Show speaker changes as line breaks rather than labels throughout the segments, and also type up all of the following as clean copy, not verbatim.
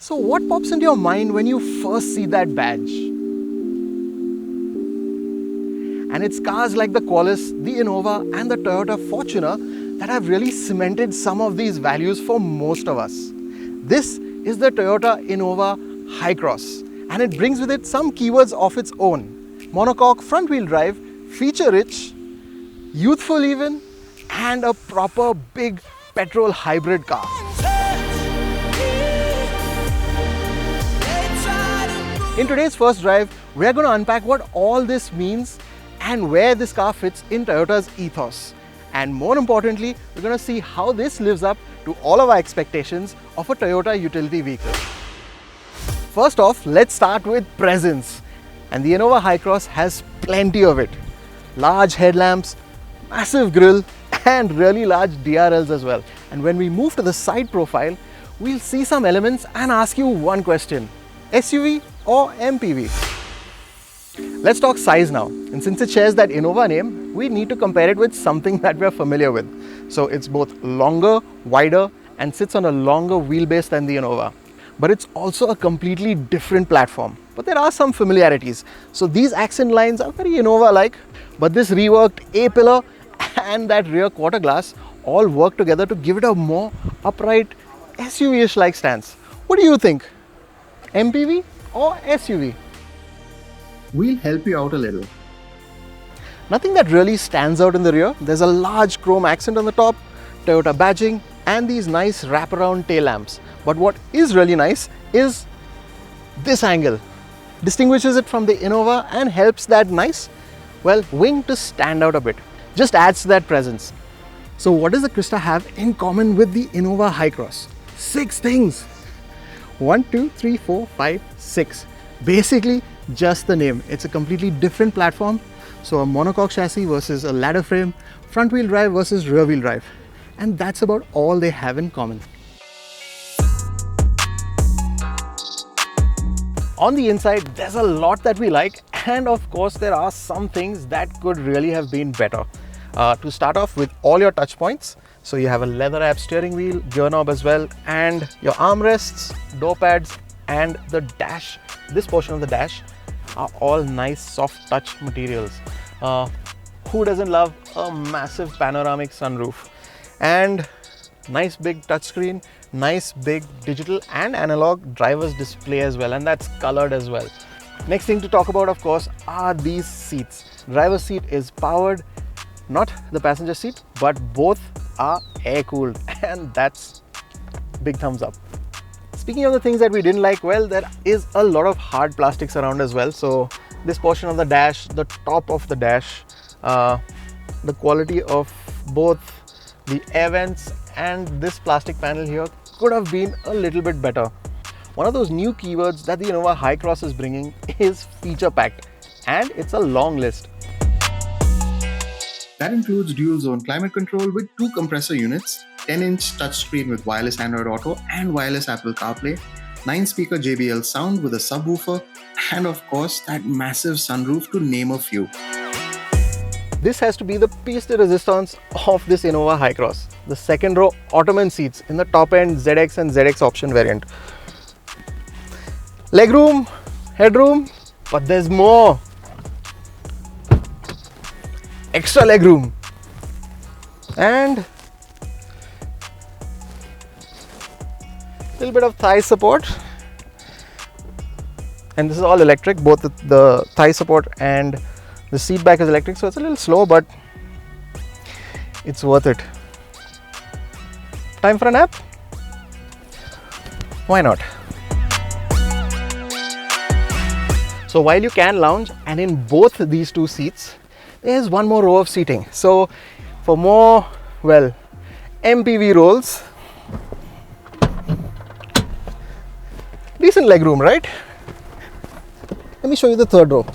So what pops into your mind when you first see that badge? And it's cars like the Qualis, the Innova and the Toyota Fortuner that have really cemented some of these values for most of us. This is the Toyota Innova HyCross, and it brings with it some keywords of its own. Monocoque front-wheel drive, feature-rich, youthful even, and a proper big petrol hybrid car. In today's first drive, we're going to unpack what all this means and where this car fits in Toyota's ethos. And more importantly, we're going to see how this lives up to all of our expectations of a Toyota utility vehicle. First off, let's start with presence. And the Innova HyCross has plenty of it. Large headlamps, massive grille, and really large DRLs as well. And when we move to the side profile, we'll see some elements and ask you one question: SUV or MPV? Let's talk size now. And since it shares that Innova name, we need to compare it with something that we're familiar with. So it's both longer, wider, and sits on a longer wheelbase than the Innova. But it's also a completely different platform. But there are some familiarities. So these accent lines are very Innova-like, but this reworked A-pillar and that rear quarter glass all work together to give it a more upright, SUV-ish like stance. What do you think? MPV or SUV? We'll help you out a little. Nothing that really stands out in the rear. There's a large chrome accent on the top, Toyota badging, and these nice wraparound tail lamps. But what is really nice is this angle. Distinguishes it from the Innova and helps that nice, well, wing to stand out a bit. Just adds to that presence. So what does the Crysta have in common with the Innova HyCross? 6 things. 1, 2, 3, 4, 5, 6. Basically, just the name. It's a completely different platform. So a monocoque chassis versus a ladder frame, front wheel drive versus rear wheel drive. And that's about all they have in common. On the inside, there's a lot that we like, and of course there are some things that could really have been better. To start off with all your touch points, so you have a leather wrapped steering wheel, gear knob as well, and your armrests, door pads, and the dash. This portion of the dash are all nice soft touch materials. Who doesn't love a massive panoramic sunroof? And nice big touchscreen, nice big digital and analog driver's display as well, and that's colored as well. Next thing to talk about, of course, are these seats. Driver's seat is powered, not the passenger seat, but both are air cooled, and that's big thumbs up. Speaking of the things that we didn't like, well, there is a lot of hard plastics around as well. So this portion of the dash, the top of the dash, the quality of both the air vents and this plastic panel here could have been a little bit better. One of those new keywords that the Innova HyCross is bringing is feature packed, and it's a long list.
That includes dual zone climate control with 2 compressor units, 10-inch touchscreen with wireless Android Auto and wireless Apple CarPlay, 9-speaker JBL sound with a subwoofer, and of course that massive sunroof, to name a few.
This has to be the piece de resistance of this Innova HyCross. The second row Ottoman seats in the top end ZX and ZX option variant. Legroom, headroom, but there's more. Extra legroom. And a little bit of thigh support. And this is all electric, both the thigh support and the seat back is electric, so it's a little slow, but it's worth it. Time for a nap? Why not? So while you can lounge, and in both these 2 seats, there's one more row of seating. So for more, well, MPV rolls, decent legroom, right? Let me show you the third row.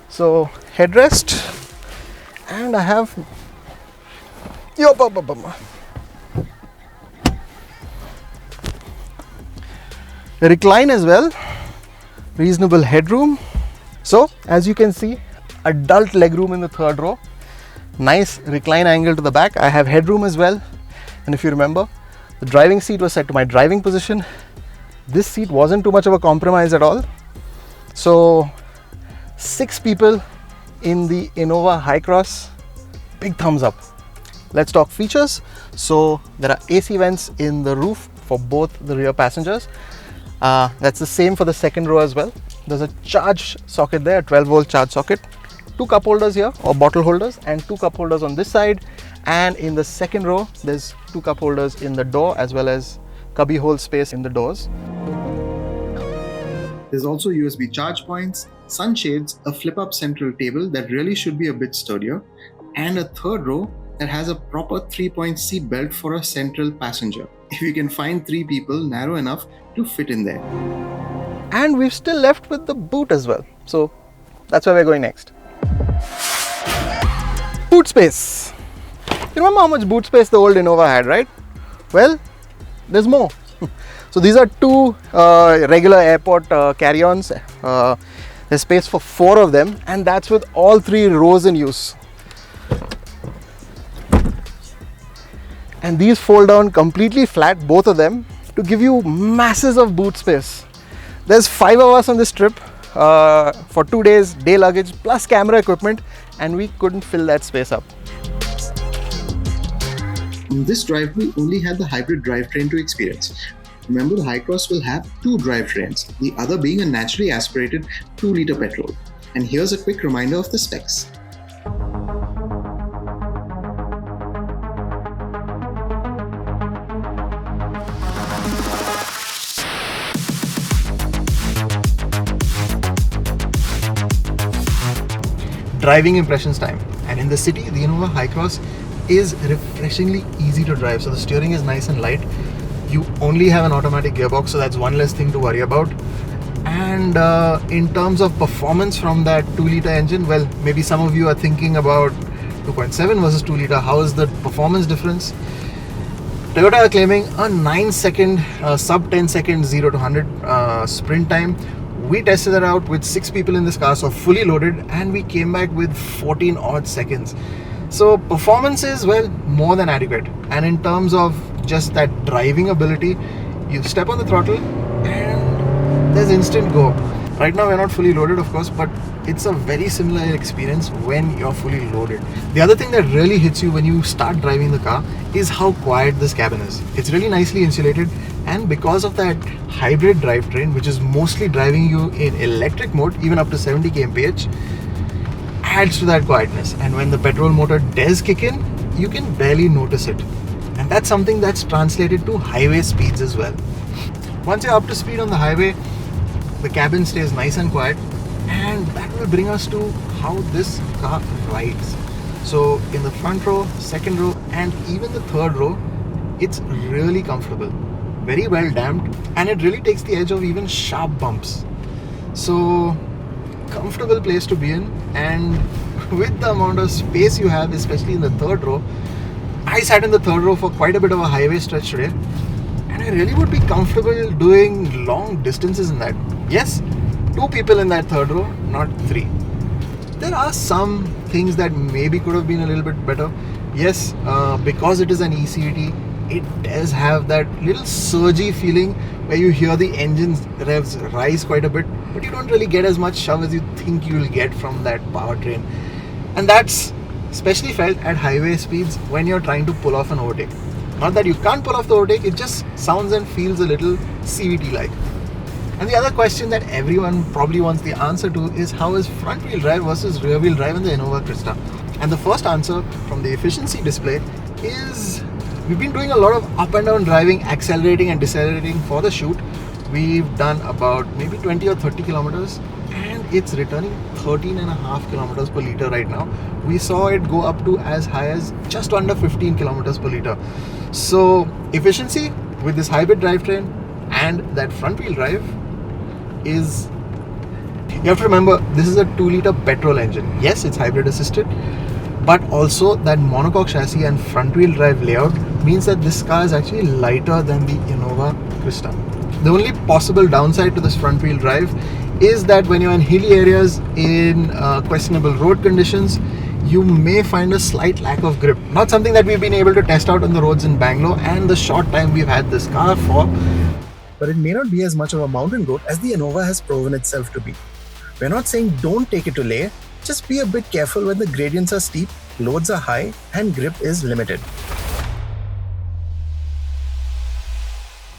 So headrest, and I have recline as well, reasonable headroom. So as you can see, adult legroom in the third row. Nice recline angle to the back. I have headroom as well. And if you remember, the driving seat was set to my driving position. This seat wasn't too much of a compromise at all. So 6 people in the Innova HyCross, big thumbs up. Let's talk features. So there are AC vents in the roof for both the rear passengers. That's the same for the second row as well. There's a charge socket there, a 12-volt charge socket. 2 cup holders here, or bottle holders, and 2 cup holders on this side. And in the second row, there's 2 cup holders in the door as well as cubby hole space in the doors.
There's also USB charge points, sunshades, a flip-up central table that really should be a bit sturdier, and a third row that has a proper 3-point seat belt for a central passenger. If you can find 3 people narrow enough to fit in there.
And we've still left with the boot as well. So that's where we're going next. Boot space. You remember how much boot space the old Innova had, right? Well, there's more. So these are 2 regular airport carry-ons. There's space for 4 of them, and that's with all 3 rows in use. And these fold down completely flat, both of them, to give you masses of boot space. There's 5 of us on this trip for 2 days, day luggage plus camera equipment, and we couldn't fill that space up.
On this drive, we only had the hybrid drivetrain to experience. Remember, the HyCross will have 2 drivetrains, the other being a naturally aspirated 2-liter petrol. And here's a quick reminder of the specs.
Driving impressions time. And in the city, the Innova HyCross is refreshingly easy to drive. So the steering is nice and light. You only have an automatic gearbox, so that's one less thing to worry about. And in terms of performance from that 2-liter engine, well, maybe some of you are thinking about 2.7 versus 2-liter. How is the performance difference? Toyota are claiming a 9-second, sub 10-second 0 to 100 sprint time. We tested that out with 6 people in this car, so fully loaded, and we came back with 14 odd seconds. So performance is, well, more than adequate. And in terms of just that driving ability, you step on the throttle and there's instant go. Right now we're not fully loaded, of course, but it's a very similar experience when you're fully loaded. The other thing that really hits you when you start driving the car is how quiet this cabin is. It's really nicely insulated, and because of that hybrid drivetrain, which is mostly driving you in electric mode, even up to 70 kmph, adds to that quietness. And when the petrol motor does kick in, you can barely notice it. And that's something that's translated to highway speeds as well. Once you're up to speed on the highway, the cabin stays nice and quiet, and that will bring us to how this car rides. So in the front row, second row, and even the third row, it's really comfortable, very well damped, and it really takes the edge of even sharp bumps. So comfortable place to be in, and with the amount of space you have, especially in the third row, I sat in the third row for quite a bit of a highway stretch today, and I really would be comfortable doing long distances in that. Yes, 2 people in that third row, not 3. There are some things that maybe could have been a little bit better. Yes, because it is an eCVT, it does have that little surgy feeling where you hear the engine's revs rise quite a bit, but you don't really get as much shove as you think you'll get from that powertrain. And that's especially felt at highway speeds when you're trying to pull off an overtake. Not that you can't pull off the overtake, it just sounds and feels a little CVT-like. And the other question that everyone probably wants the answer to is, how is front wheel drive versus rear wheel drive in the Innova Crysta? And the first answer from the efficiency display is, we've been doing a lot of up and down driving, accelerating and decelerating for the shoot. We've done about maybe 20 or 30 kilometers, and it's returning 13.5 kilometers per liter right now. We saw it go up to as high as just under 15 kilometers per liter. So efficiency with this hybrid drivetrain and that front wheel drive is, you have to remember, this is a 2-liter petrol engine. Yes, it's hybrid assisted, but also that monocoque chassis and front wheel drive layout means that this car is actually lighter than the Innova Crysta. The only possible downside to this front wheel drive is that when you're in hilly areas in questionable road conditions, you may find a slight lack of grip. Not something that we've been able to test out on the roads in Bangalore and the short time we've had this car for.
But it may not be as much of a mountain goat as the Innova has proven itself to be. We're not saying don't take it to Leh, just be a bit careful when the gradients are steep, loads are high, and grip is limited.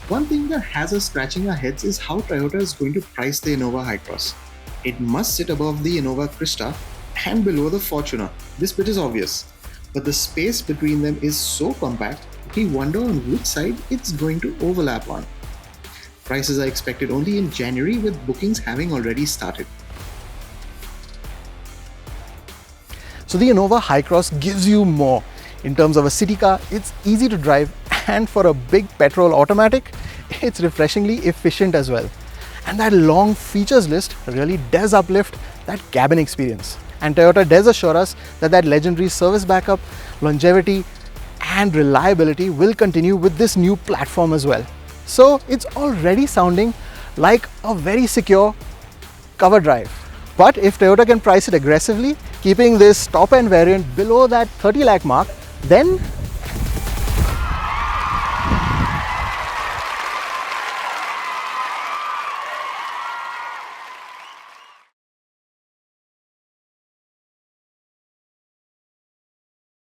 One thing that has us scratching our heads is how Toyota is going to price the Innova HyCross. It must sit above the Innova Crysta and below the Fortuner. This bit is obvious, but the space between them is so compact, we wonder on which side it's going to overlap on. Prices are expected only in January, with bookings having already started.
So the Innova HyCross gives you more. In terms of a city car, it's easy to drive, and for a big petrol automatic, it's refreshingly efficient as well. And that long features list really does uplift that cabin experience. And Toyota does assure us that that legendary service backup, longevity and reliability will continue with this new platform as well. So it's already sounding like a very secure cover drive. But if Toyota can price it aggressively, keeping this top-end variant below that 30 lakh mark, then